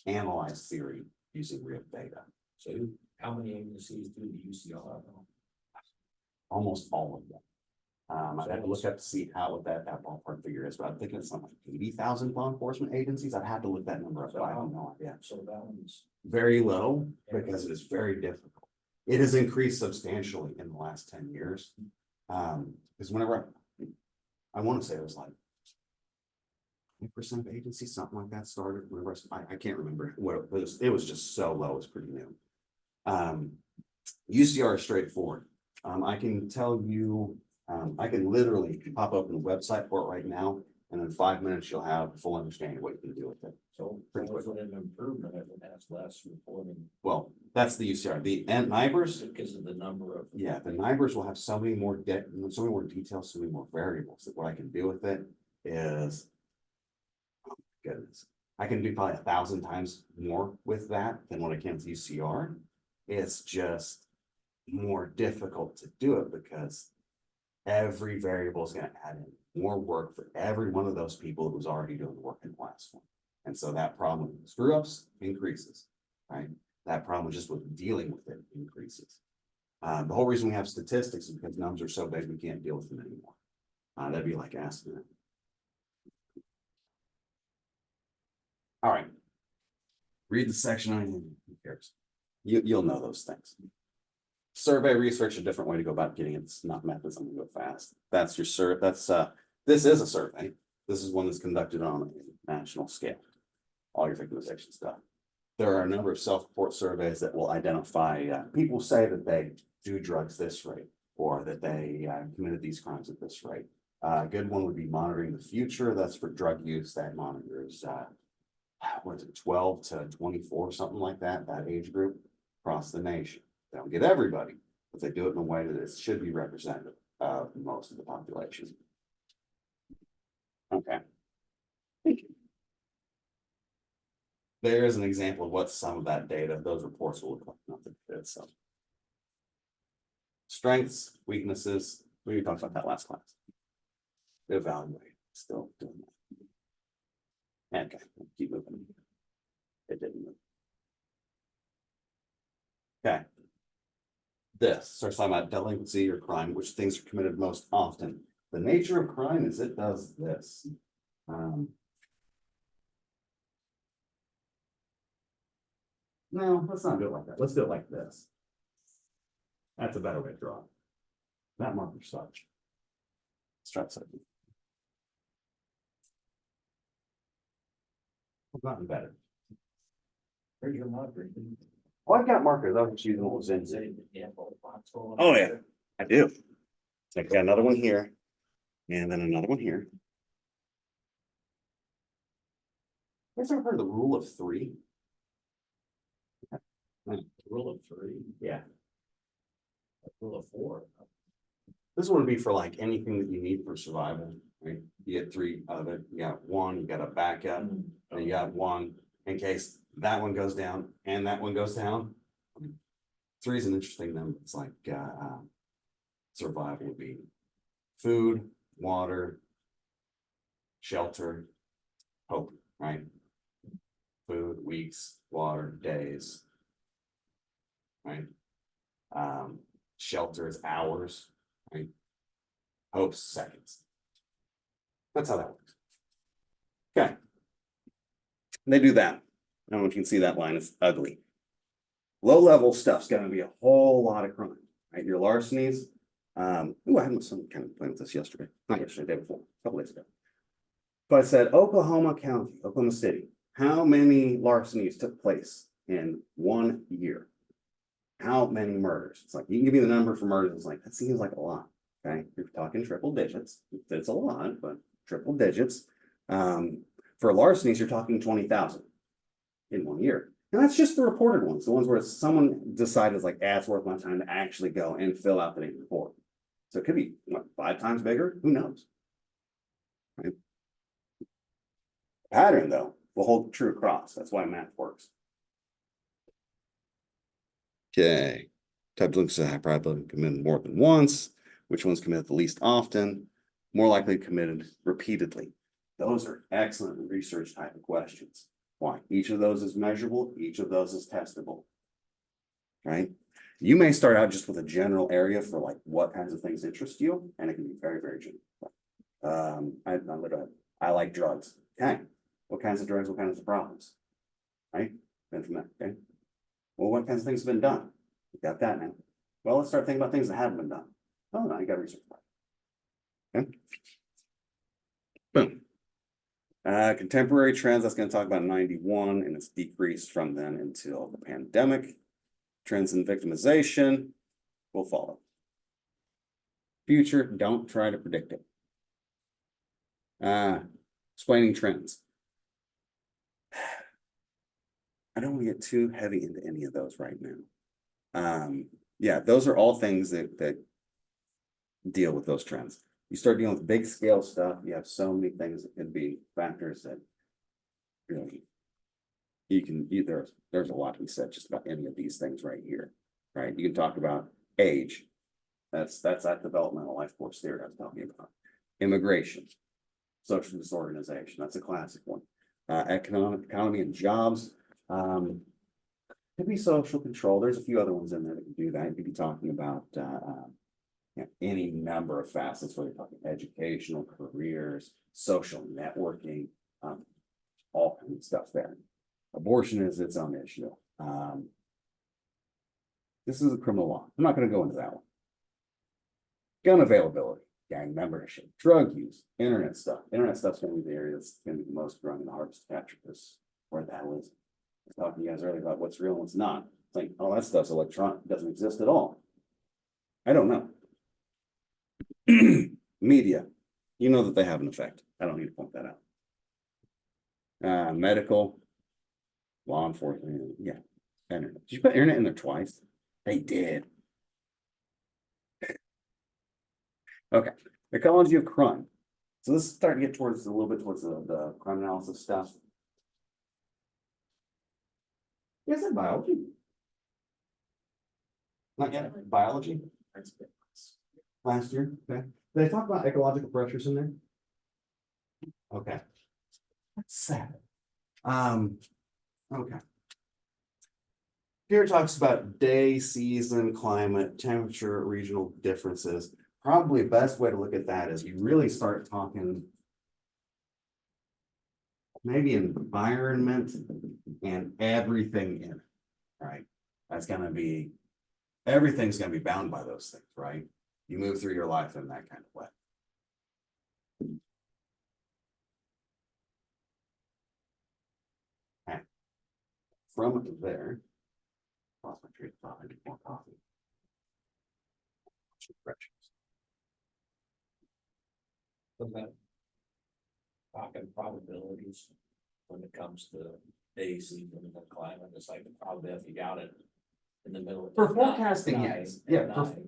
analyze theory using real data. So how many agencies do the UCR? Almost all of them. I'd have to look up to see what that ballpark figure is, but I'm thinking it's something like 80,000 law enforcement agencies. I'd have to look that number up, but I have no idea. So that one's Very low because it is very difficult. It has increased substantially in the last 10 years. Because whenever I want to say it was like 10% of agencies, something like that started. Whenever I can't remember what it was just so low, it's pretty new. UCR is straightforward. I can tell you, I can literally pop open the website for it right now, and in 5 minutes you'll have full understanding of what you can do with it. so was it an improvement if it has less reporting Well, that's the UCR. The NIBRS, because of the number of. yeah, the NIBRS will have so many more so many more details, so many more variables that what I can do with it is, oh my goodness, I can do probably 1,000 times more with that than what I can with UCR. It's just more difficult to do it because every variable is going to add in more work for every one of those people who's already doing the work in the last one. And so that problem with screw ups increases, right? That problem just with dealing with it increases. The whole reason we have statistics is because numbers are so big we can't deal with them anymore. That'd be like asking it. All right. Read the section on who cares. You'll know those things. Survey research, a different way to go about getting it. It's not methods. I'm gonna go fast. That's your this is a survey. This is one that's conducted on a national scale. All your victimization stuff. There are a number of self-report surveys that will identify people say that they do drugs this rate or that they committed these crimes at this rate. A good one would be monitoring the future. That's for drug use. That monitors what is it, 12 to 24, something like that age group across the nation. They don't get everybody, but they do it in a way that it should be representative of most of the population. Okay. There is an example of what some of that data, those reports will look like. Nothing fits. So, strengths, weaknesses. We talked about that last class. Evaluate. Still doing that. Okay, keep moving. It didn't move. Okay. This starts talking about delinquency or crime, which things are committed most often. The nature of crime is it does this. No, let's not do it like that. Let's do it like this. That's a better way to draw it. That marker sucks. Let's try something. I've gotten better. Where's your marker? Oh, I've got markers. I was just using what was in. Oh, Oh, yeah, I do. I've got another one here. And then another one here. You guys ever heard of the rule of three? Rule of three, Yeah. rule of four. This would be for like anything that you need for survival, right? You get three of it. You got one, you got a backup, and you got one in case that one goes down and that one goes down. Three is an interesting number. It's like survival would be food, water, shelter, hope, right? Food, weeks, water, days. Right? Shelter is hours, right? Hope's seconds. That's how that works. Okay. They do that. I don't know if you can see that line, it's ugly. Low-level stuff's gonna be a whole lot of crime, right? Your larcenies. Oh, I had some kind of playing with this yesterday, not yesterday, day before, a couple days ago. But I said Oklahoma County, Oklahoma City, how many larcenies took place in 1 year? How many murders? It's like, you can give me the number for murders. It's like, that seems like a lot. Okay, you're talking triple digits. It's a lot, but triple digits. For larcenies, you're talking 20,000 in 1 year. And that's just the reported ones, the ones where someone decided it's like, it's worth my time to actually go and fill out the report. So it could be what, 5 times bigger? Who knows? Right? Pattern, though, will hold true across. That's why math works. Okay. Type looks at high probability committed more than once. Which one's committed the least often? More likely committed repeatedly. Those are excellent research type of questions. Why? Each of those is measurable. Each of those is testable. Right? You may start out just with a general area for like what kinds of things interest you, and it can be very, very general. I like drugs. Okay. What kinds of drugs? What kinds of problems? Right? Then from that, okay. Well, what kinds of things have been done? We got that now. Well, let's start thinking about things that haven't been done. Oh, no, you got research. Okay. Boom. Contemporary trends, that's going to talk about 91, and it's decreased from then until the pandemic. Trends in victimization will follow. Future, don't try to predict it. Explaining trends. I don't want to get too heavy into any of those right now. Yeah, those are all things that deal with those trends. You start dealing with big scale stuff, you have so many things that can be factors that really there's a lot to be said just about any of these things right here, right? You can talk about age. That's that developmental life force theory I was talking about. Immigration, social disorganization, that's a classic one. Economy and jobs. Could be social control. There's a few other ones in there that can do that. You could be talking about any number of facets, whether you're talking educational, careers, social networking, all kinds of stuff there. Abortion is its own issue. This is a criminal law. I'm not going to go into that one. Gun availability, gang membership, drug use, internet stuff. Internet stuff's going to be the area that's going to be the most growing and the hardest to capture because where the hell is it? I was talking to you guys earlier about what's real and what's not. It's like, oh, that stuff's electronic, it doesn't exist at all. I don't know. Media, you know that they have an effect. I don't need to point that out. Medical, law enforcement, yeah. Internet. Did you put internet in there twice? They did. Okay, ecology of crime. So this is starting to get towards a little bit towards the crime analysis stuff. Is it biology? Not yet. Biology? Last year, okay. Did I talk about ecological pressures in there? Okay. That's sad. Okay. Here it talks about day, season, climate, temperature, regional differences. Probably the best way to look at that is you really start talking maybe environment and everything in it, right? That's gonna be, everything's gonna be bound by those things, right? You move through your life in that kind of way. Okay. From there, lost my train of thought. I need more coffee. Talking probabilities when it comes to day, season, and climate, it's like probably if you got it in the middle. For of forecasting, night, yes. at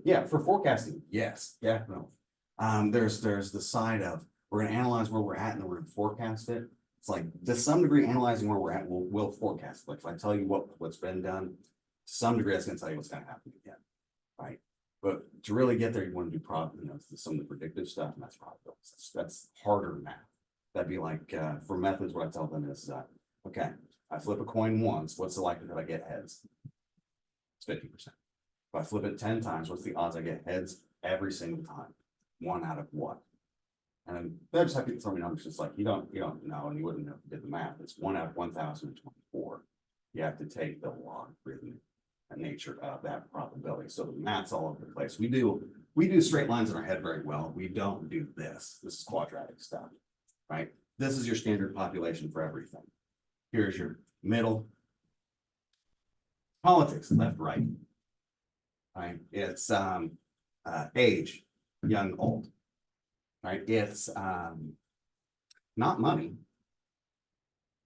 Yeah, night. for forecasting, yes, definitely. There's the side of we're gonna analyze where we're at and then we're gonna forecast it. It's like to some degree, analyzing where we're at, we'll forecast. Like if I tell you what's been done, to some degree, that's gonna tell you what's gonna happen again, right? But to really get there, you want to do some of the predictive stuff, and that's probabilities. That's harder than that. That'd be like, for methods, what I tell them is, okay, I flip a coin once, what's the likelihood I get heads? It's 50%. If I flip it 10 times, what's the odds I get heads every single time? One out of what? And then they just have to throw me numbers, just like you don't know, and you wouldn't have did the math. It's 1 out of 1,024. You have to take the logarithm nature of that probability. So the math's all over the place. We do straight lines in our head very well. We don't do this. This is quadratic stuff, right? This is your standard population for everything. Here's your middle. Politics, left, right. Right? It's age, young, old. Right? It's not money.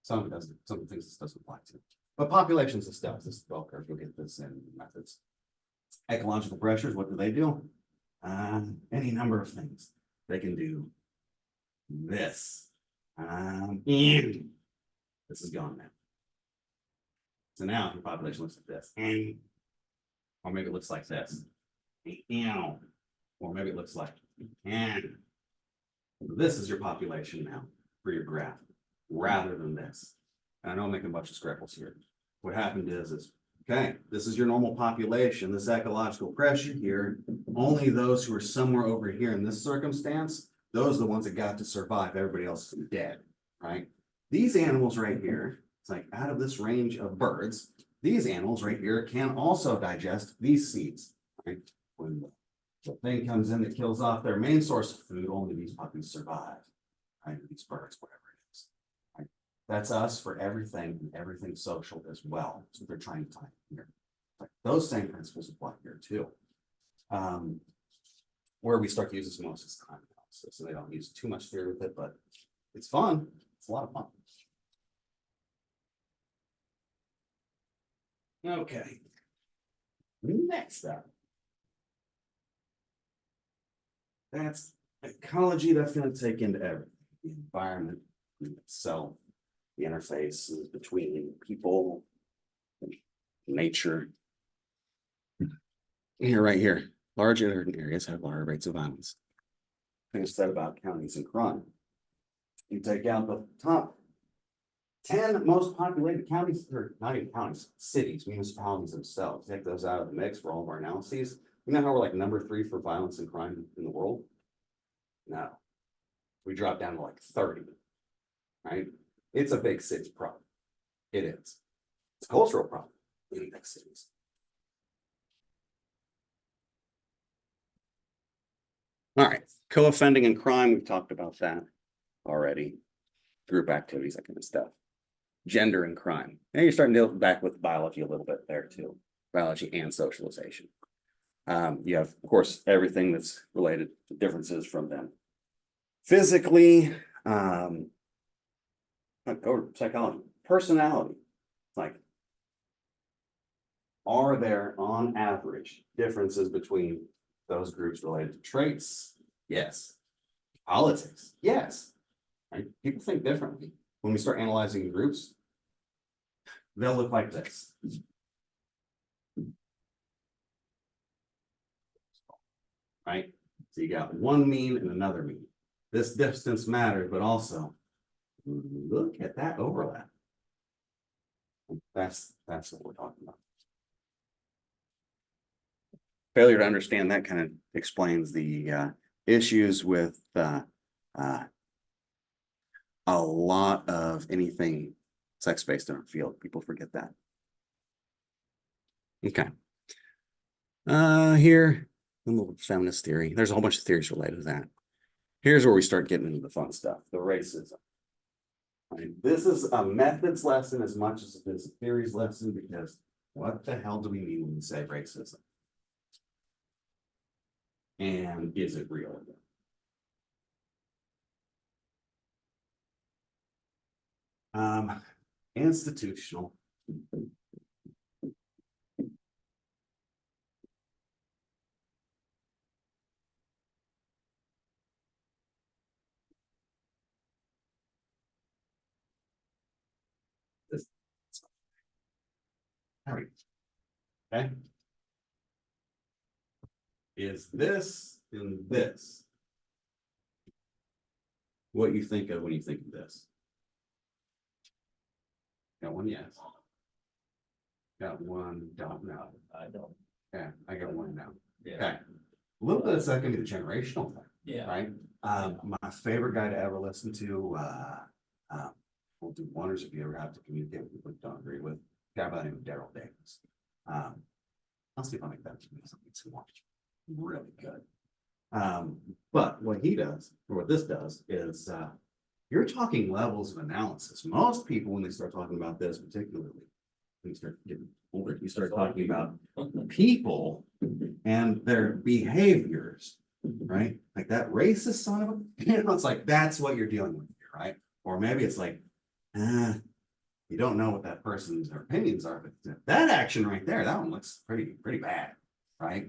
Some of it doesn't, some of the things this doesn't apply to. But populations and stuff, this is the bell curve, you'll get this in methods. Ecological pressures, what do? Any number of things. They can do this. And this is gone now. So now if your population looks like this, or maybe it looks like this, or maybe it looks like, this is your population now for your graph, rather than this. And I know I'm making a bunch of scribbles here. What happened is, okay, this is your normal population, this ecological pressure here, only those who are somewhere over here in this circumstance, those are the ones that got to survive, everybody else is dead, right? These animals right here, it's like out of this range of birds, these animals right here can also digest these seeds, right? When the thing comes in that kills off their main source of food, only these puppies survive, right? These birds, whatever it is, right? That's us for everything and everything social as well. That's what they're trying to tie here. Like those same principles apply here too. Where we start to use this most is time analysis. So they don't use too much theory with it, but it's fun. It's a lot of fun. Okay. Next up. That's ecology. That's going to take into everything. The environment itself, the interfaces between people, nature. Here, right here. Large urban areas have lower rates of violence. Things said about counties and crime. You take out the top 10 most populated counties, or not even counties, cities, municipalities themselves. Take those out of the mix for all of our analyses. You know how we're like number 3 for violence and crime in the world? No. We drop down to like 30, right? It's a big city problem. It is. It's a cultural problem in big cities. All right, co-offending and crime, we've talked about that already. Group activities, that kind of stuff. Gender and crime. And you're starting to deal back with biology a little bit there too. Biology and socialization. You have, of course, everything that's related to differences from them. Physically, or psychology, personality. Like, are there on average differences between those groups related to traits? Yes. Politics? Yes. Right? People think differently. When we start analyzing groups, they'll look like this. Right? So you got one mean and another mean. This distance matters, but also look at that overlap. That's what we're talking about. Failure to understand that kind of explains the issues with a lot of anything sex-based in our field. People forget that. Okay. Here, a little feminist theory. There's a whole bunch of theories related to that. Here's where we start getting into the fun stuff, the racism. Right? This is a methods lesson as much as it is a theories lesson, because what the hell do we mean when we say racism? And is it real? Institutional. This. All right. Okay. is this and this what you think of when you think of this? Got one yes. Got one don't know. I don't, Yeah, I got one now. yeah, Okay. A little bit of that can be the generational thing, yeah. right? My favorite guy to ever listen to, we'll do wonders if you ever have to communicate with people you don't agree with. A guy by the name of Daryl Davis. I'll see if I make that something too much. Really good. But what he does, or what this does, is you're talking levels of analysis. Most people, when they start talking about this, particularly when you start getting older, you start talking about people and their behaviors, right? Like that racist son of a, it's like that's what you're dealing with here, right? Or maybe it's like, you don't know what that person's opinions are, but that action right there, that one looks pretty bad, right?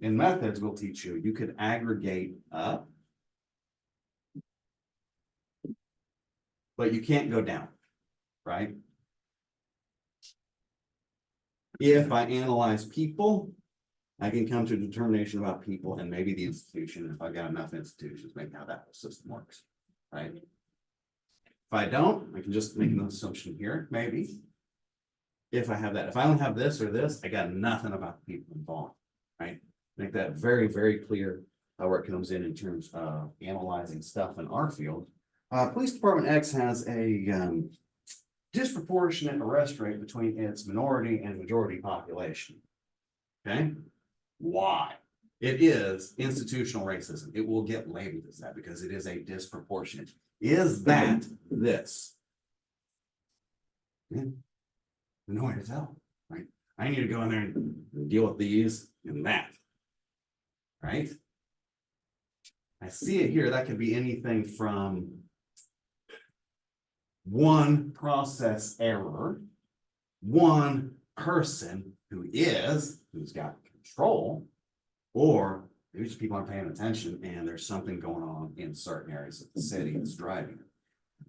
In methods, we'll teach you, you could aggregate up, but you can't go down, right? If I analyze people, I can come to a determination about people and maybe the institution, if I've got enough institutions, maybe how that whole system works, right? If I don't, I can just make an assumption here, maybe. If I have that, if I don't have this or this, I got nothing about the people involved, right? Make that very clear where it comes in terms of analyzing stuff in our field. Police Department X has a disproportionate arrest rate between its minority and majority population. Okay, why? It is institutional racism. It will get labeled as that because it is a disproportionate. Is that this? Yeah. No way to tell, right? I need to go in there and deal with these and that, right? I see it here. That could be anything from one process error, one person who's got control, or maybe just people aren't paying attention and there's something going on in certain areas of the city that's driving it.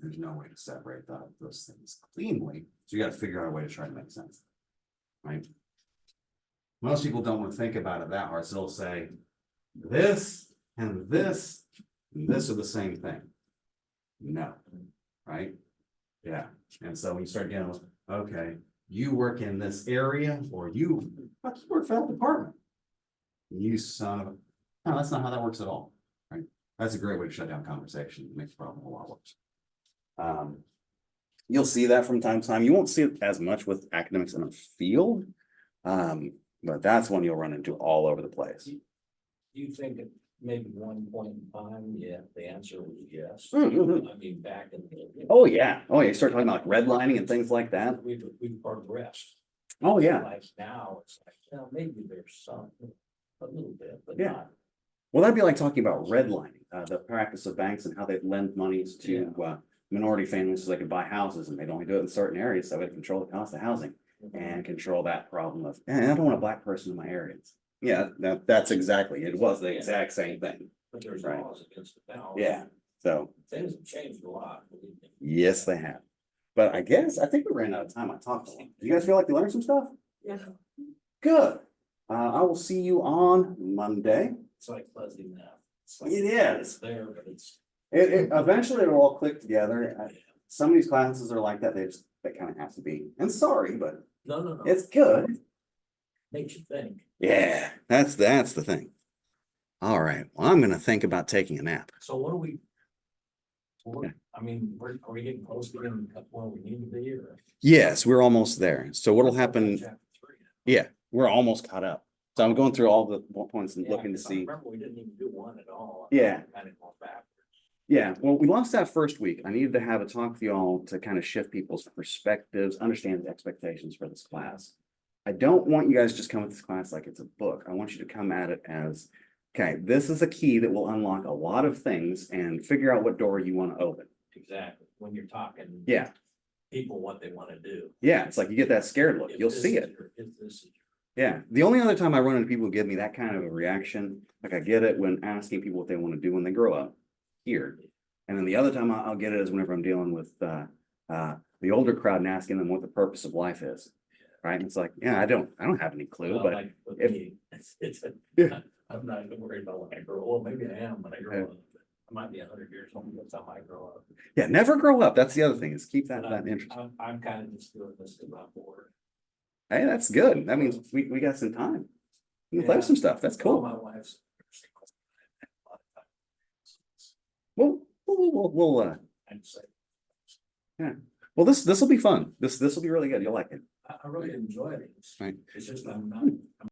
There's no way to separate those things cleanly. So you got to figure out a way to try to make sense, right? Most people don't want to think about it that hard. So they'll say this and this and this are the same thing. No, right? Yeah. And so when you start dealing with, okay, you work in this area or you work for that department. You son of a, no, that's not how that works at all, right? That's a great way to shut down conversation. It makes the problem a lot worse. You'll see that from time to time. You won't see it as much with academics in a field, but that's one you'll run into all over the place. Do you think at maybe one point in time, yeah, the answer was yes? Mhm. I mean, back in the. Oh yeah, you start talking about like redlining and things like that. We progressed. Oh yeah. Like now, it's like, well, maybe there's some, a little bit, but Yeah. not. Well, that'd be like talking about redlining, the practice of banks and how they lend monies to minority families so they can buy houses, and they'd only do it in certain areas so they control the cost of housing and control that problem of, I don't want a black person in my areas. Yeah, that's exactly, it was the exact same thing. But there's Right. laws against it now. Yeah, so Things have changed a lot, believe me. yes, they have. But I think we ran out of time. I talked a lot. Do you guys feel like you learned some stuff? Yeah. Good. I will see you on Monday. It's like fuzzy now. It's like It It's is. there, but it's. It eventually it'll all click together. Some of these classes are like that. They kind of have to be. And sorry, but No. it's good. Makes you think. Yeah, that's the thing. All right. Well, I'm gonna think about taking a nap. So what do we? I mean, are we getting close to getting where we need to be or? Yes, we're almost there. So what'll happen? Chapter 3. Yeah, we're almost caught up. So I'm going through all the points and Yeah, looking to 'cause I see. remember we didn't even do one at all. Yeah. Kind of going backwards. Yeah, well, we lost that first week. I needed to have a talk with you all to kind of shift people's perspectives, understand the expectations for this class. I don't want you guys just come at this class like it's a book. I want you to come at it as, okay, this is a key that will unlock a lot of things and figure out what door you want to open. Exactly, when you're talking. Yeah. People, what they want to do. Yeah, it's like you get that scared look. If You'll this see is it. if this is Yeah, the only other time I run into people who give me that kind of a reaction, like I get it when asking people what they want to do when they grow up here. And then the other time I'll get it is whenever I'm dealing with the older crowd and asking them what the purpose of life is. right? And it's like, yeah, I don't have any clue, Well, but like with if- me, it's Yeah. I'm not even worried about when I grow, well, maybe I am when I grow up. I might be 100 years old, that's how I grow up. yeah, never grow up. That's the other thing, is keep that, But that interest. I'm kind of just doing this because I'm bored. Hey, that's good. That means we got some time. We can play Yeah. some stuff. That's Well, cool. my wife's. We'll I'd say, well, this will be fun. This will be really good. You'll like it. I really enjoy it. Right. It's just I'm not.